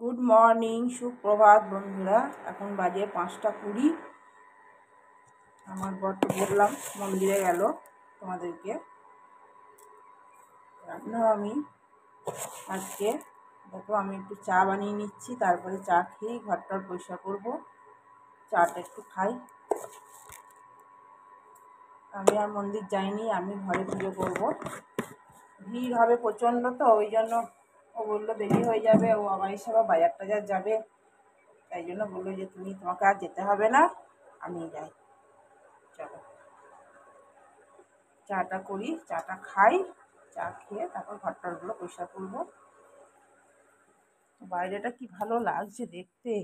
Good morning, সুপ্রভাত বন্ধুরা। এখন বাজে 5টা 20। আমার বর তো বললাম মন্দিরে গেল তোমাদেরকে। রান্না আমি আজকে দেখো, আমি একটু চা বানিয়ে নিচ্ছি, তারপরে চা খেয়ে ঘরটার পরিষ্কার করবো। চাটা একটু খাই। আমি আর মন্দির যাইনি, আমি ঘরে পুজো করবো। ভিড় হবে প্রচণ্ড, তো ওই জন্য ও বললো দেরি হয়ে যাবে, ও আমার হিসাবে বাজার টাজার যাবে। তাই জন্য বললো যে তোমাকে আর যেতে হবে না, আমি যাই। চলো চাটা করি, চাটা খাই, চা খেয়ে তারপর ঘরটারগুলো পরিষ্কার করবো। বাইরেটা কি ভালো লাগছে দেখতে,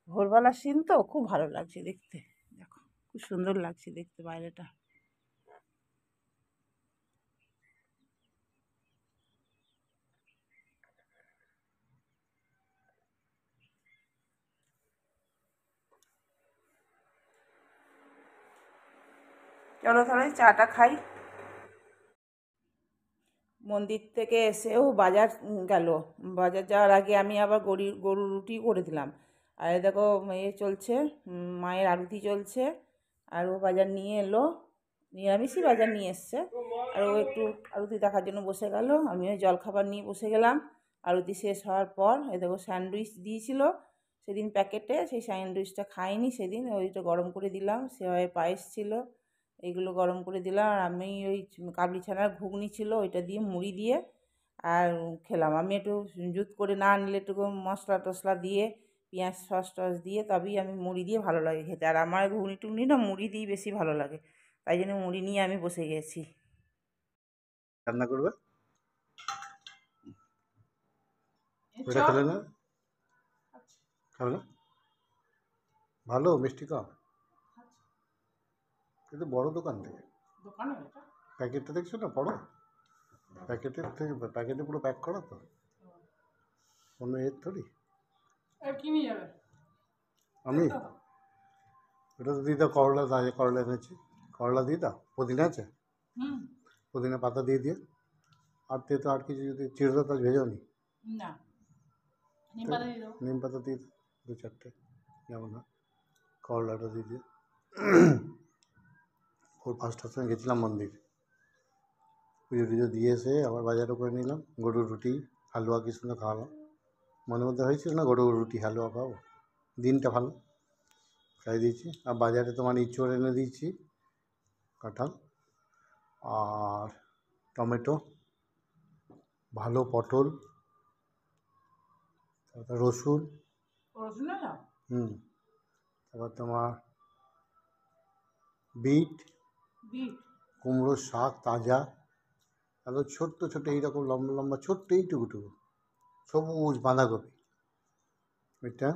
ভোরবেলার সিন তো খুব ভালো লাগছে দেখতে। দেখো খুব সুন্দর লাগছে দেখতে বাইরেটা। চলো তাহলে চাটা খাই। মন্দির থেকে এসেও বাজার গেল। বাজার যাওয়ার আগে আমি আবার গরু রুটি করে দিলাম। আর এই দেখো চলছে, মায়ের আরতি চলছে। আর ও বাজার নিয়ে এলো, নিরামিষই বাজার নিয়ে এসছে। আর ও একটু আরতি দেখার জন্য বসে গেল, আমিও জলখাবার নিয়ে বসে গেলাম। আরতি শেষ হওয়ার পর এই দেখো স্যান্ডউইচ দিয়েছিল সেদিন প্যাকেটে, সেই স্যান্ডউইচটা খাইনি সেদিন, ওইটা গরম করে দিলাম। সেভাবে পায়েস ছিল, এইগুলো গরম করে দিলাম। আর আমি ওই কাবলি ছানার ঘুগনি ছিল, ওইটা দিয়ে মুড়ি দিয়ে আর খেলাম। আমি একটু জুত করে না নিলে একটু মশলা টশলা দিয়ে পেঁয়াজ সস টস দিয়ে তবেই আমি মুড়ি দিয়ে ভালো লাগে খেতে। আর আমার ঘুগনি টুগনি না মুড়ি দিয়ে বেশি ভালো লাগে, তাই জন্য মুড়ি নিয়ে আমি বসে গেছি। রান্না করবে ওটা খেলে না, খাবে না? ভালো মিষ্টি কম, কিন্তু বড় দোকান থেকে প্যাকেটটা দেখছো না, বড় প্যাকেটের থেকে, প্যাকেটে পুরো প্যাক করা তো, অন্য এর থরি। আমি ওটা তো দিয়ে দাও, করলা তাজা করলা এনেছি, করলা দিয়ে দাও। পুদিনা আছে? পুদিনা পাতা দিয়ে দিয়ে আর তেতো আর কিছু যদি চিড়ে দাও তাহলে ভেজো নি। নিম পাতা দিয়ে দাও 2-4টে, যেমন হয়। করলাটা দিয়ে দিয়ে 4-5টার সময় গেছিলাম মন্দির, পুজো টুজো দিয়ে এসে আবার বাজারও করে নিলাম। গরুর রুটি হালুয়া কি সুন্দর খাওয়ালাম, মনে মধ্যে হয়েছিল না গরুর রুটি হালুয়া খাবো, দিনটা ভালো খাই দিয়েছি। আর বাজারে তোমার ইঁচড় এনে দিয়েছি, কাঁঠাল আর টমেটো, ভালো পটল, তারপর রসুন, তারপর তোমার বিট, কুমড়োর শাক তাজা, তারপর ছোট্ট ছোট্ট এইরকম লম্বা লম্বা ছোট্ট এইটুকুটুকু সবুজ বাঁধাকপি, এটা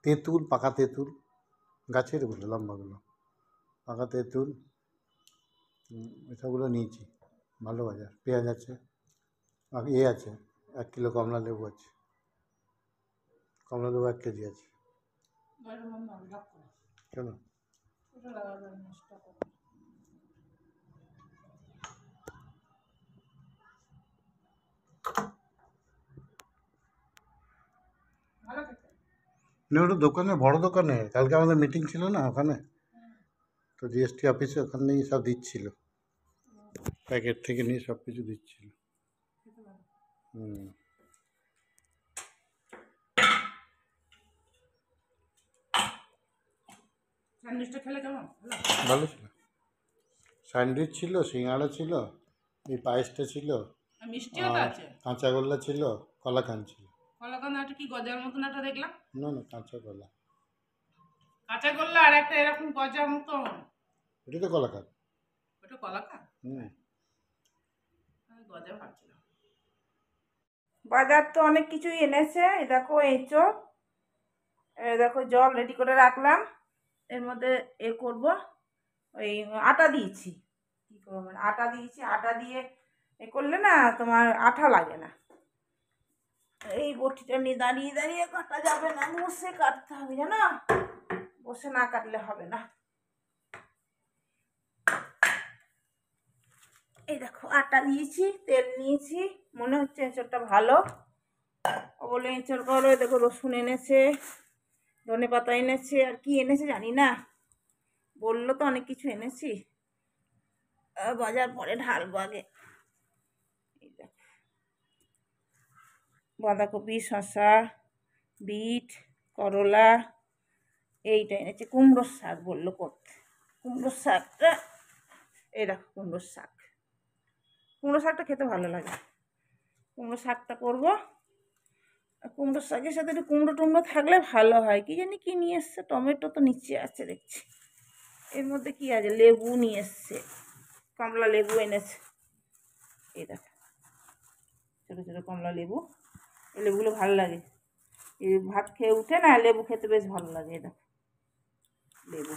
তেঁতুল, পাকা তেঁতুল, গাছের গুলো লম্বাগুলো, পাকা তেঁতুল, এসবগুলো নিয়েছি। ভালো বাজার। পেঁয়াজ আছে, আর আছে 1 কিলো কমলা লেবু আছে, কমলা লেবু 1 কেজি আছে। কেন? না ওটা দোকানে, বড় দোকানে, কালকে আমাদের মিটিং ছিল না ওখানে, তো জিএসটি অফিসে ওখান থেকেই সব দিচ্ছিল, প্যাকেট থেকে নিয়ে সব কিছু দিচ্ছিল। ভালো ছিল, স্যান্ডউইচ ছিল, সিঙ্গাড়া ছিল, এই পায়েসটা ছিল, কাঁচাগোল্লা ছিল, কলাকান ছিল। কি গজার মতন একটা দেখলাম। না না, কাঁচাগোল্লা। কাঁচাগোল্লা আর একটা এরকম গজার মতন, এটা তো কলাকান। ওটা কলাকান। গজা ভাবছিলাম। বাজার তো অনেক কিছুই এনেছে। এই দেখো এঁচড়, এই দেখো জল রেডি করে রাখলাম, এর মধ্যে করব। ওই আটা দিয়েছি, কী করবো মানে আটা দিয়েছি, আটা দিয়ে করলে না তোমার আঠা লাগে না। এই বটিটা নিয়ে দাঁড়িয়ে দাঁড়িয়ে কাটা যাবে না, বসে কাটতে হবে, জানো, বসে না কাটলে হবে না। এই দেখো আটা দিয়েছি, তেল নিয়েছি, মনে হচ্ছে এঁচড়টা ভালো, ও বলে এঁচড় করো, দেখো রসুন এনেছে, ধনে পাতা এনেছে, আর কি এনেছে জানি না, বললো তো অনেক কিছু এনেছি। বাজার পরে ঢালবো আগে। এই দেখো, বাঁধাকপি, শসা, বিট, করলা, এইটা এনেছে। কুমড়োর শাক বললো করতে, কুমড়োর শাকটা, এই দেখো কুমড়োর শাক। কুমড়ো শাকটা খেতে ভালো লাগে, কুমড়ো শাকটা করবো। আর কুমড়ো শাকের সাথে একটু কুমড়ো টুমড়ো থাকলে ভালো হয়। কি জানি কি নিয়ে এসছে, টমেটো তো নিচে আছে দেখছি। এর মধ্যে কি আছে, লেবু নিয়ে এসছে, কমলা লেবু এনেছে। এই দেখো ছোটো ছোটো কমলা লেবু, এই লেবুগুলো ভালো লাগে। এই ভাত খেয়ে উঠে না, লেবু খেতে বেশ ভালো লাগে। এই দেখো লেবু,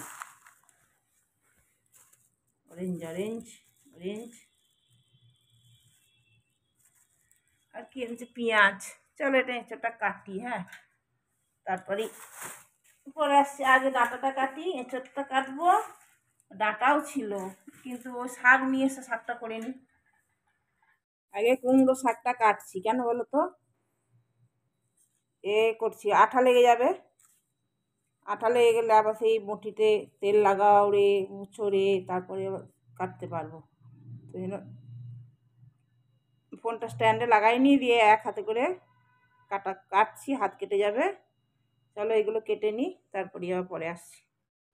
অরেঞ্জ অরেঞ্জ অরেঞ্জ। আর কি এনেছে, পেঁয়াজ। চলো এটা এঁচড়টা কাটি, হ্যাঁ, তারপরে পরে আসছে। আগে ডাঁটাটা কাটি, এঁচড়টা কাটবো। ডাঁটাও ছিল, কিন্তু ও শাক নিয়ে এসে শাকটা করে নি। আগে কুমড়ো শাকটা কাটছি, কেন বলো তো, করছি, আঠা লেগে যাবে। আঠা লেগে গেলে আবার সেই বটিতে তেল লাগাও রে, মুছো রে, তারপরে কাটতে পারবো। তো জন্য ফোনটা স্ট্যান্ডে লাগাইনি, দিয়ে এক হাতে করে কাটছি, হাত কেটে যাবে। চলো এগুলো কেটে নিই, তারপরে আবার পরে আসছি।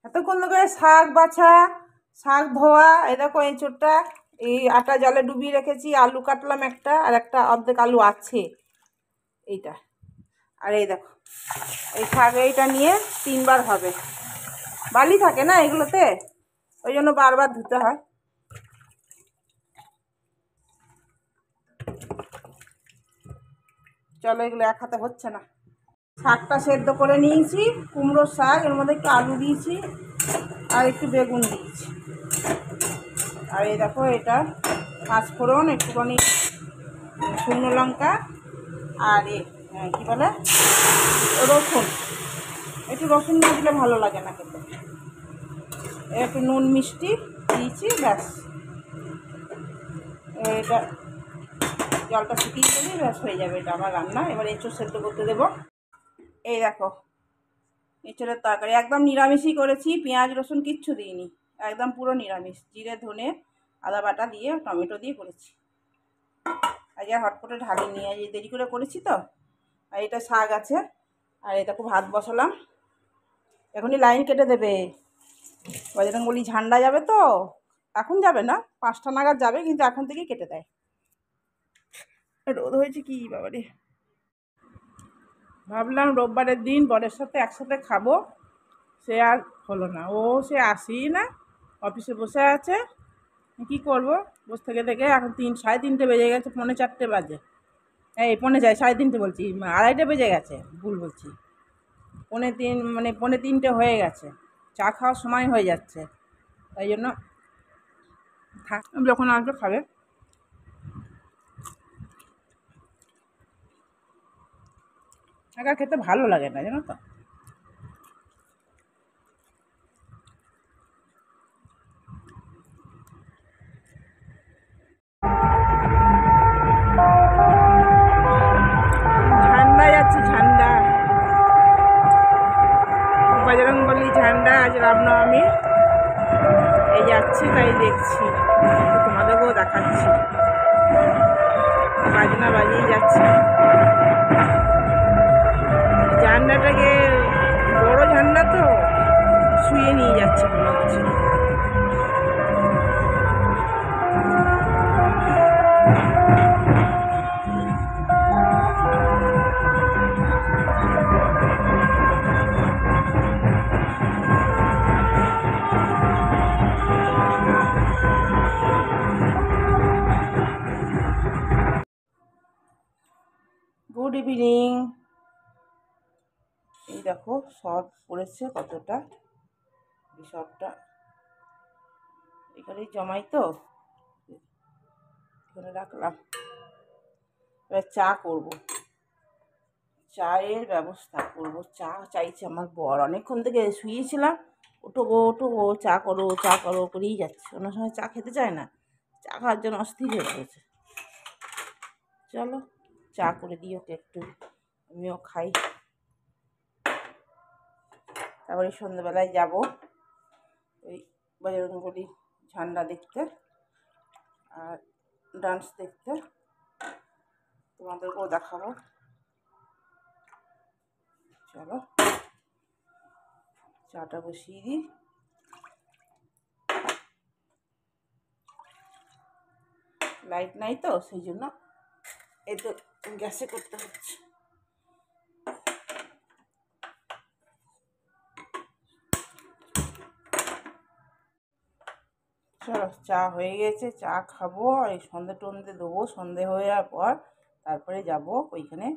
এতক্ষণ করে শাক বাছা, শাক ধোয়া, এই দেখো এঁচড়টা এই আটা জলে ডুবিয়ে রেখেছি। আলু কাটলাম একটা, আর একটা অর্ধেক আলু আছে এইটা। আর এই দেখো এই শাক, এইটা নিয়ে 3 বার হবে। বালি থাকে না এগুলোতে, ওই জন্য বারবার ধুতে হয়। চলো এগুলো এক হাতে হচ্ছে না। শাকটা সেদ্ধ করে নিয়েছি, কুমড়োর শাক, এর মধ্যে একটু আলু দিয়েছি আর একটু বেগুন দিয়েছি। আর এই দেখো এটা পাঁচফোড়ন, একটুখানি শুকনো লঙ্কা, আর কী বলে, রসুন। একটু রসুন না দিলে ভালো লাগে না খেতে। একটু নুন মিষ্টি দিয়েছি, ব্যাস। এটা জলটা শুকিয়ে গেলে ব্যাস হয়ে যাবে, এটা আমার রান্না। এবার এঁচড় সেদ্ধ করতে দেবো। এই দেখো এঁচড়ের তরকারি একদম নিরামিষই করেছি, পেঁয়াজ রসুন কিচ্ছু দিইনি, একদম পুরো নিরামিষ। জিরে ধনে আদা বাটা দিয়ে টমেটো দিয়ে করেছি। আজকে আর হটপটে ঢালিনি, আজ দেরি করে করেছি তো। আর এটা শাক আছে, আর এটা খুব ভাত বসালাম। এখনই লাইন কেটে দেবে, বজরংবলী ঝান্ডা যাবে তো। এখন যাবে না, 5টা নাগাদ যাবে, কিন্তু এখন থেকেই কেটে দেয়। রোদ হয়েছে কি বাবারে। ভাবলাম রোববারের দিন বরের সাথে একসাথে খাবো, সে আর হলো না। ও সে আসেই না, অফিসে বসে আছে। কি করব, বসে থেকে থেকে এখন 3:30 বেজে গেছে, 3:45 বাজে। এই 3:30 বলছি, 2:30 বেজে গেছে, ভুল বলছি। 2:45 মানে 2:45 হয়ে গেছে, চা খাওয়ার সময় হয়ে যাচ্ছে। তাই জন্য থাক, যখন আসবে খাবে। একা খেতে ভালো লাগে না, জানো তো। ঝান্ডা যাচ্ছে, ঝান্ডা, বজরংবলী ঝান্ডা। আজ রামনবমী, এই যাচ্ছি, তাই দেখছি, তোমাদেরকেও দেখাচ্ছি। বাজনা বাজিয়ে যাচ্ছে। ঝান্ডাটাকে, বড় ঝান্ডা তো, শুয়ে নিয়ে যাচ্ছে মনে হচ্ছে। Good evening. এই দেখো শর্ট পড়েছে কতটা, এই শর্টটা এখানেই জমাই তো, এখানে রাখলাম। এবার চা করব, চায়ের ব্যবস্থা করব। চা চাইছে আমার বর, অনেকক্ষণ থেকে শুয়েছিলাম, ওঠো গো ওঠো গো, চা করো চা করো করেই যাচ্ছে। অন্য সময় চা খেতে চায় না, চা খাওয়ার জন্য অস্থির হয়ে পড়েছে। চলো চা করে দিই ওকে একটু। আমিও খাই। তারপরে সন্ধ্যেবেলায় যাব ওই বজরংবলী ঝান্ডা দেখতে আর ডান্স দেখতে, তোমাদেরকেও দেখাবো। চলো চাটা বসিয়ে দিই। লাইট নাই তো সেই জন্য এই তো গ্যাসে করতে হচ্ছে। চলো চা হয়ে গেছে, চা খাবো আর এই সন্ধে টন্ধে দেবো। সন্ধে হয়ে যাওয়ার পর তারপরে যাব ওইখানে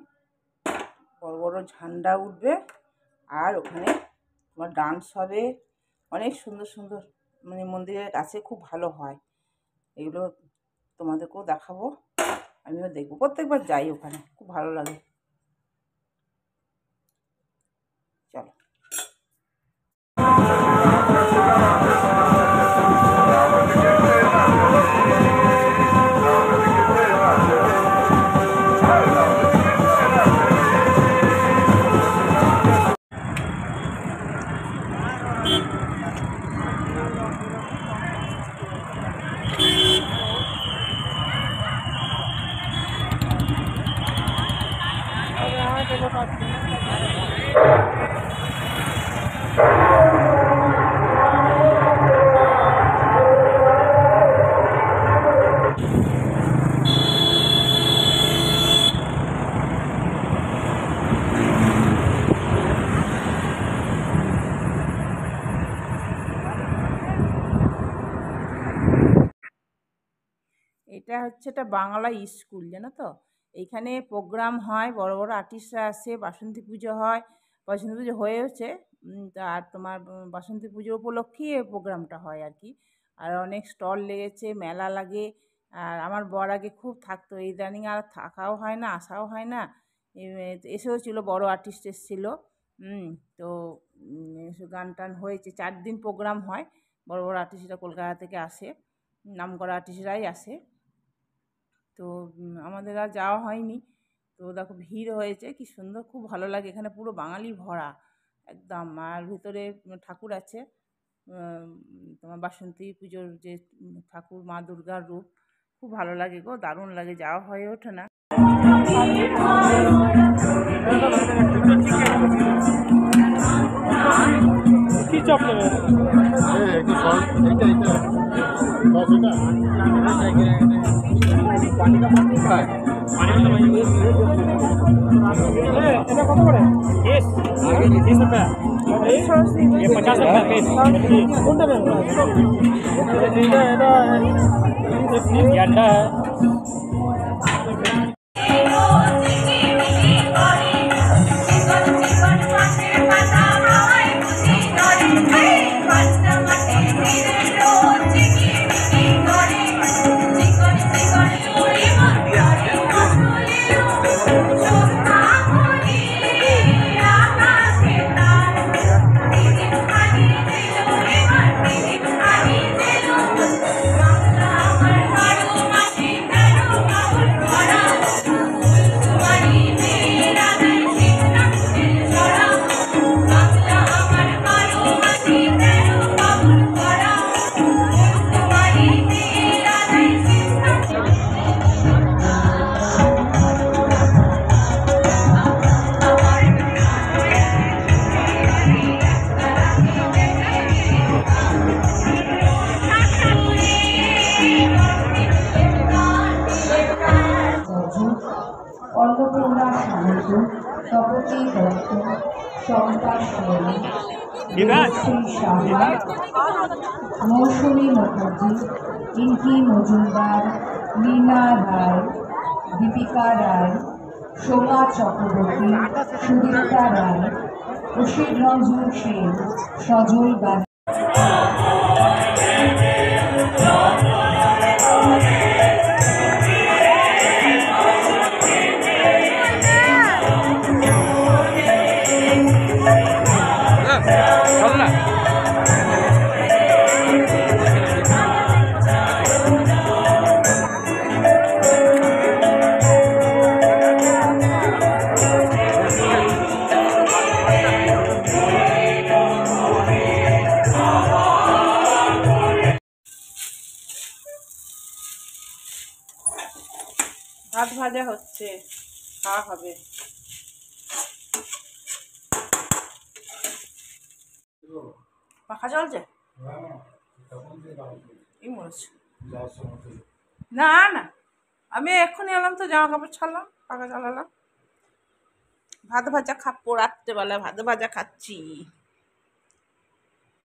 বড় বড় ঝান্ডা উঠবে আর ওখানে তোমার ডান্স হবে। অনেক সুন্দর সুন্দর মানে মন্দিরের কাছে খুব ভালো হয় এগুলো, তোমাদেরকেও দেখাবো, আমিও দেখবো। প্রত্যেকবার যাই ওখানে, খুব ভালো লাগে। চলো এটা হচ্ছে একটা বাংলা স্কুল, জানো তো। এইখানে প্রোগ্রাম হয়, বড় বড় আর্টিস্টরা আসে, বাসন্তী পুজো হয়। বাসন্তী পুজো হয়েছে, আর তোমার বাসন্তী পুজো উপলক্ষেই এই প্রোগ্রামটা হয় আর কি। আর অনেক স্টল লেগেছে, মেলা লাগে। আর আমার বর আগে খুব থাকতো, ইদানিং আর থাকাও হয় না, আসাও হয় না। এসেও ছিল, বড় আর্টিস্ট এসেছিলো। তো গান টান হয়েছে, 4 দিন প্রোগ্রাম হয়। বড় বড় আর্টিস্টরা কলকাতা থেকে আসে, নামকরা আর্টিস্টরাই আসে। তো আমাদের আর যাওয়া হয়নি। তো দেখো ভিড় হয়েছে, কি সুন্দর, খুব ভালো লাগে এখানে, পুরো বাঙালি ভরা একদম। আর ভিতরে ঠাকুর আছে, তোমার বাসন্তী পুজোর যে ঠাকুর, মা দুর্গার রূপ, খুব ভালো লাগে গো, দারুণ লাগে, যাওয়া হয়ে ওঠে না। কি চপ নেবে? কত করে? 30 रुपया, ये 50 रुपया पीस। কোনটা নেবেন? এটা গেন্ডা অন্নপূর্ণা সাহায্য, তপতী দত্ত, শঙ্কর সোরেন, শ্রী সাহা, মৌসুমী মুখার্জি, ইঙ্কি মজুমদার, লীনা রায়, দীপিকা রায়, সোমা চক্রবর্তী, সুদীপ্তা রায়, অসিত রঞ্জন সেন, সজল বাণী। ভাত ভাজা হচ্ছে, খাওয়া হবে। পাখা চলছে? কি মরেছে? না না, আমি এক্ষুনি এলাম তো, জামা কাপড় ছাড়লাম, পাখা চালালাম। ভাত ভাজা খাবো রাত্রেবেলা, ভাত ভাজা খাচ্ছি।